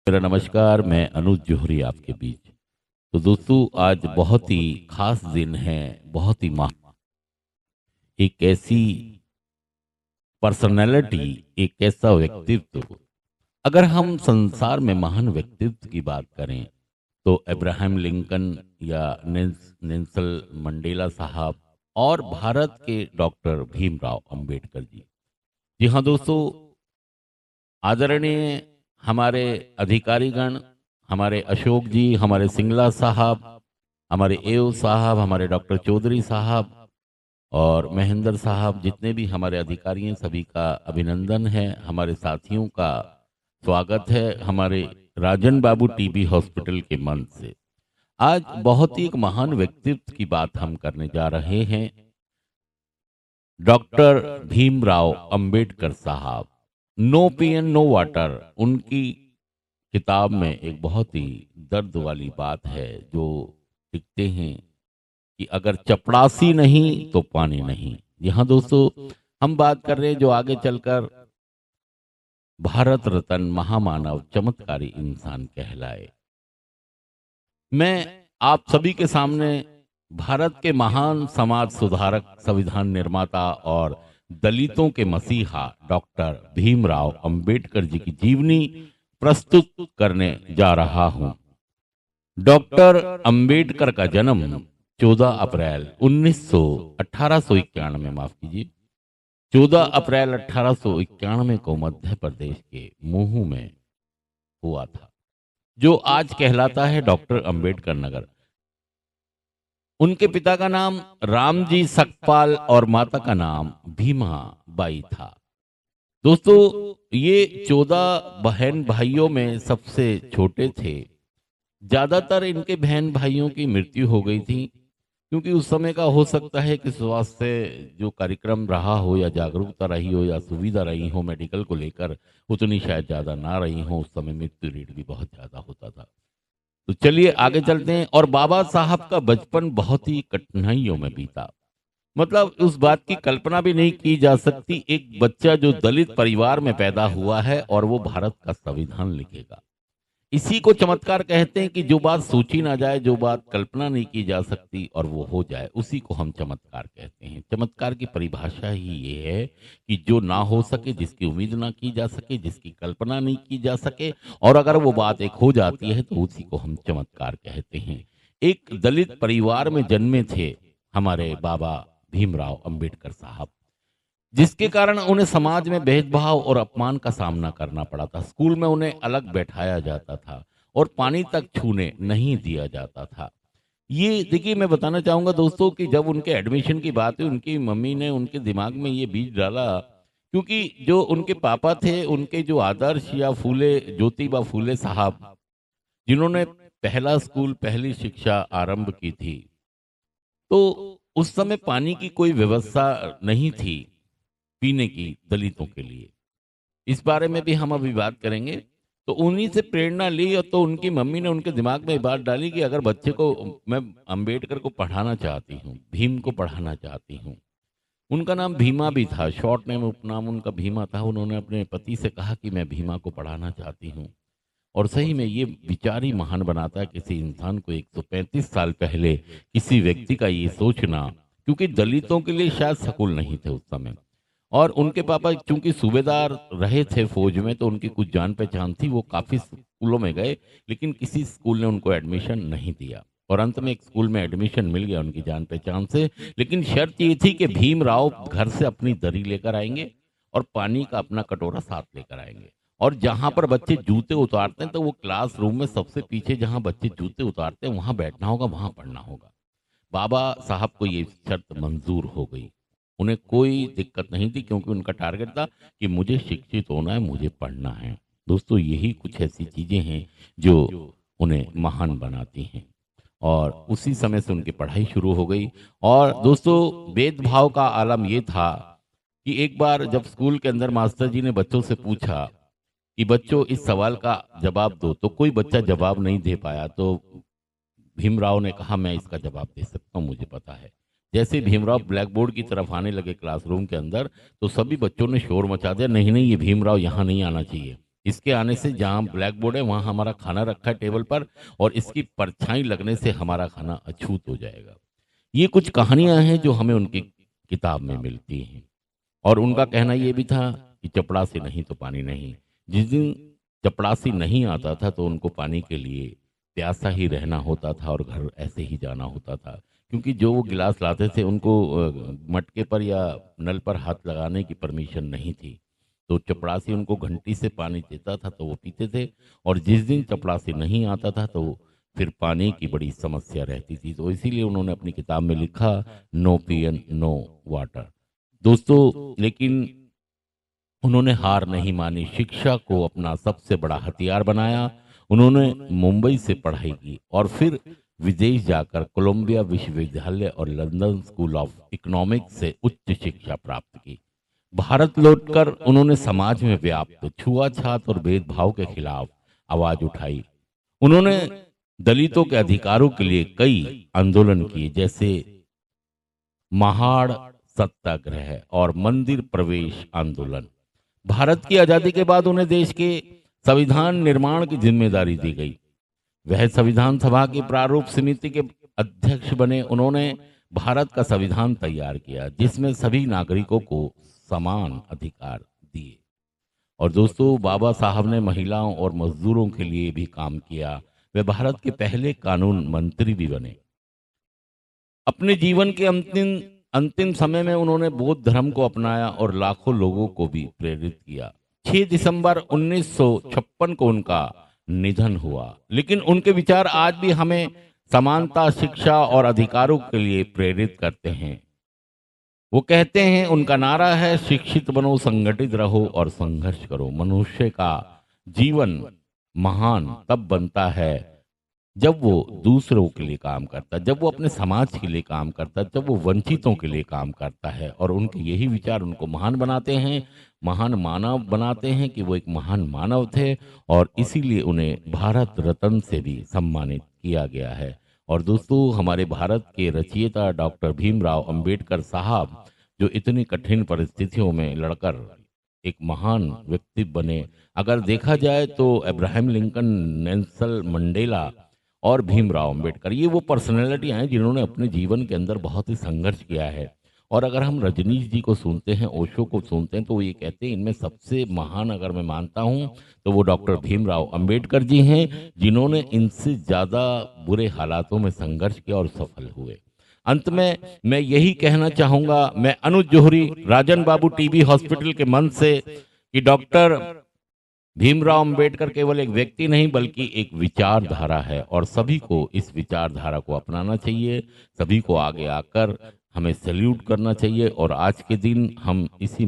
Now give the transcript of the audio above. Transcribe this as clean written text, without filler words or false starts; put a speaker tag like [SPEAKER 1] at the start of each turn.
[SPEAKER 1] मेरा नमस्कार। मैं अनुज जोहरी आपके बीच। तो दोस्तों, आज बहुत ही खास दिन है। बहुत ही एक ऐसी पर्सनैलिटी, एक ऐसा व्यक्तित्व। अगर हम संसार में महान व्यक्तित्व की बात करें तो अब्राहम लिंकन या नेल्सन मंडेला साहब और भारत के डॉक्टर भीमराव अंबेडकर जी। जी हाँ दोस्तों, आदरणीय हमारे अधिकारीगण, हमारे अशोक जी, हमारे सिंगला साहब, हमारे एओ साहब, हमारे डॉक्टर चौधरी साहब और महेंद्र साहब, जितने भी हमारे अधिकारी हैं सभी का अभिनंदन है। हमारे साथियों का स्वागत है हमारे राजन बाबू टीबी हॉस्पिटल के मंच से। आज बहुत ही एक महान व्यक्तित्व की बात हम करने जा रहे हैं। डॉक्टर भीमराव अंबेडकर साहब। नो पीएन नो वाटर, उनकी किताब में एक बहुत ही दर्द वाली बात है जो लिखते हैं कि अगर चपड़ासी नहीं तो पानी नहीं। जी हाँ दोस्तों, हम बात कर रहे हैं जो आगे चलकर भारत रत्न महामानव चमत्कारी इंसान कहलाए। मैं आप सभी के सामने भारत के महान समाज सुधारक, संविधान निर्माता और दलितों के मसीहा डॉक्टर भीमराव अंबेडकर जी की जीवनी प्रस्तुत करने जा रहा हूं। डॉक्टर अंबेडकर का जन्म 14 अप्रैल 1891 माफ कीजिए, 14 अप्रैल 1891 को मध्य प्रदेश के महू में हुआ था, जो आज कहलाता है डॉक्टर अंबेडकर नगर। उनके पिता का नाम रामजी सकपाल और माता का नाम भीमा बाई था। दोस्तों, ये 14 बहन भाइयों में सबसे छोटे थे। ज्यादातर इनके बहन भाइयों की मृत्यु हो गई थी, क्योंकि उस समय का हो सकता है कि स्वास्थ्य जो कार्यक्रम रहा हो या जागरूकता रही हो या सुविधा रही हो मेडिकल को लेकर, उतनी शायद ज्यादा ना रही हो। उस समय मृत्यु रेट भी बहुत ज्यादा होता था। तो चलिए आगे चलते हैं। और बाबा साहब का बचपन बहुत ही कठिनाइयों में बीता। मतलब उस बात की कल्पना भी नहीं की जा सकती, एक बच्चा जो दलित परिवार में पैदा हुआ है और वो भारत का संविधान लिखेगा। इसी को चमत्कार कहते हैं कि जो बात सोची ना जाए, जो बात कल्पना नहीं की जा सकती और वो हो जाए, उसी को हम चमत्कार कहते हैं। चमत्कार की परिभाषा ही ये है कि जो ना हो सके, जिसकी उम्मीद ना की जा सके, जिसकी कल्पना नहीं की जा सके, और अगर वो बात एक हो जाती है तो उसी को हम चमत्कार कहते हैं। एक दलित परिवार में जन्मे थे हमारे बाबा भीमराव अंबेडकर साहब, जिसके कारण उन्हें समाज में भेदभाव और अपमान का सामना करना पड़ा था। स्कूल में उन्हें अलग बैठाया जाता था और पानी तक छूने नहीं दिया जाता था। ये देखिए, मैं बताना चाहूंगा दोस्तों कि जब उनके एडमिशन की बात हुई, उनकी मम्मी ने उनके दिमाग में ये बीज डाला, क्योंकि जो उनके पापा थे, उनके जो आदर्श या फूले ज्योतिबा फूले साहब, जिन्होंने पहला स्कूल, पहली शिक्षा आरंभ की थी, तो उस समय पानी की कोई व्यवस्था नहीं थी पीने की दलितों के लिए। इस बारे में भी हम अभी बात करेंगे। तो उन्हीं से प्रेरणा ली और तो उनकी मम्मी ने उनके दिमाग में ये बात डाली कि अगर बच्चे को मैं अंबेडकर को पढ़ाना चाहती हूँ, भीम को पढ़ाना चाहती हूँ। उनका नाम भीमा भी था, शॉर्ट नेम उपनाम उनका भीमा था। उन्होंने अपने पति से कहा कि मैं भीमा को पढ़ाना चाहती हूँ। और सही में ये विचार ही महान बनाता है किसी इंसान को। 135 साल पहले किसी व्यक्ति का ये सोचना, क्योंकि दलितों के लिए शायद स्कूल नहीं थे उस समय, और उनके पापा चूंकि सूबेदार रहे थे फौज में, तो उनकी कुछ जान पहचान थी। वो काफी स्कूलों में गए, लेकिन किसी स्कूल ने उनको एडमिशन नहीं दिया, और अंत में एक स्कूल में एडमिशन मिल गया उनकी जान पहचान से। लेकिन शर्त ये थी कि भीमराव घर से अपनी दरी लेकर आएंगे और पानी का अपना कटोरा साथ लेकर आएंगे। और जहां पर बच्चे जूते उतारते हैं, तो वो क्लासरूम में सबसे पीछे जहां बच्चे जूते उतारते हैं वहां बैठना होगा, वहां पढ़ना होगा। बाबा साहब को ये शर्त मंजूर हो गई। उन्हें कोई दिक्कत नहीं थी, क्योंकि उनका टारगेट था कि मुझे शिक्षित होना है, मुझे पढ़ना है। दोस्तों, यही कुछ ऐसी चीजें हैं जो उन्हें महान बनाती हैं। और उसी समय से उनकी पढ़ाई शुरू हो गई। और दोस्तों, भेदभाव का आलम ये था कि एक बार जब स्कूल के अंदर मास्टर जी ने बच्चों से पूछा कि बच्चों इस सवाल का जवाब दो, तो कोई बच्चा जवाब नहीं दे पाया। तो भीमराव ने कहा मैं इसका जवाब दे सकता हूं, मुझे पता है। जैसे भीमराव ब्लैक बोर्ड की तरफ आने लगे क्लासरूम के अंदर, तो सभी बच्चों ने शोर मचा दिया, नहीं नहीं, ये भीमराव यहाँ नहीं आना चाहिए, इसके आने से जहाँ ब्लैक बोर्ड है वहाँ हमारा खाना रखा है टेबल पर, और इसकी परछाई लगने से हमारा खाना अछूत हो जाएगा। ये कुछ कहानियां हैं जो हमें उनकी किताब में मिलती हैं। और उनका कहना ये भी था कि चपड़ासी नहीं तो पानी नहीं। जिस दिन चपड़ासी नहीं आता था तो उनको पानी के लिए प्यासा ही रहना होता था और घर ऐसे ही जाना होता था, क्योंकि जो वो गिलास लाते थे उनको मटके पर या नल पर हाथ लगाने की परमिशन नहीं थी। तो चपड़ासी उनको घंटी से पानी देता था तो वो पीते थे, और जिस दिन चपड़ासी नहीं आता था तो फिर पानी की बड़ी समस्या रहती थी। तो इसीलिए उन्होंने अपनी किताब में लिखा, नो पियन नो वाटर। दोस्तों, लेकिन उन्होंने हार नहीं मानी, शिक्षा को अपना सबसे बड़ा हथियार बनाया। उन्होंने मुंबई से पढ़ाई की और फिर विदेश जाकर कोलंबिया विश्वविद्यालय और लंदन स्कूल ऑफ इकोनॉमिक्स से उच्च शिक्षा प्राप्त की। भारत लौटकर उन्होंने समाज में व्याप्त छुआछात और भेदभाव के खिलाफ आवाज उठाई। उन्होंने दलितों के अधिकारों के लिए कई आंदोलन किए, जैसे महाड़ सत्याग्रह और मंदिर प्रवेश आंदोलन। भारत की आजादी के बाद उन्हें देश के संविधान निर्माण की जिम्मेदारी दी गई। वह संविधान सभा की प्रारूप समिति के अध्यक्ष बने। उन्होंने भारत का संविधान तैयार किया जिसमें सभी नागरिकों को समान अधिकार दिए। और दोस्तों, बाबा साहब ने महिलाओं और मजदूरों के लिए भी काम किया। वे भारत के पहले कानून मंत्री भी बने। अपने जीवन के अंतिम अंतिम समय में उन्होंने बौद्ध धर्म को अपनाया और लाखों लोगों को भी प्रेरित किया। 6 दिसंबर 1956 को उनका निधन हुआ, लेकिन उनके विचार आज भी हमें समानता, शिक्षा और अधिकारों के लिए प्रेरित करते हैं। वो कहते हैं, उनका नारा है, शिक्षित बनो, संगठित रहो और संघर्ष करो। मनुष्य का जीवन महान तब बनता है जब वो दूसरों के लिए काम करता है, जब वो अपने समाज के लिए काम करता है, जब वो वंचितों के लिए काम करता है। और उनके यही विचार उनको महान बनाते हैं, महान मानव बनाते हैं कि वो एक महान मानव थे, और इसीलिए उन्हें भारत रत्न से भी सम्मानित किया गया है। और दोस्तों, हमारे भारत के रचयिता डॉक्टर भीमराव अंबेडकर साहब जो इतनी कठिन परिस्थितियों में लड़कर एक महान व्यक्ति बने। अगर देखा जाए तो अब्राहम लिंकन, नेल्सन मंडेला और भीमराव अंबेडकर, ये वो पर्सनैलिटियां हैं जिन्होंने अपने जीवन के अंदर बहुत ही संघर्ष किया है। और अगर हम रजनीश जी को सुनते हैं, ओशो को सुनते हैं, तो वो ये कहते हैं इनमें सबसे महान अगर मैं मानता हूं तो वो डॉक्टर भीमराव अंबेडकर जी हैं, जिन्होंने इनसे ज्यादा बुरे हालातों में संघर्ष किया और सफल हुए। अंत में मैं यही कहना चाहूंगा, मैं अनुज जोहरी, राजन बाबू टीबी हॉस्पिटल के मंच से, कि डॉक्टर भीमराव अंबेडकर केवल एक व्यक्ति नहीं बल्कि एक विचारधारा है, और सभी को इस विचारधारा को अपनाना चाहिए। सभी को आगे आकर हमें सैल्यूट करना चाहिए। और आज के दिन हम इसी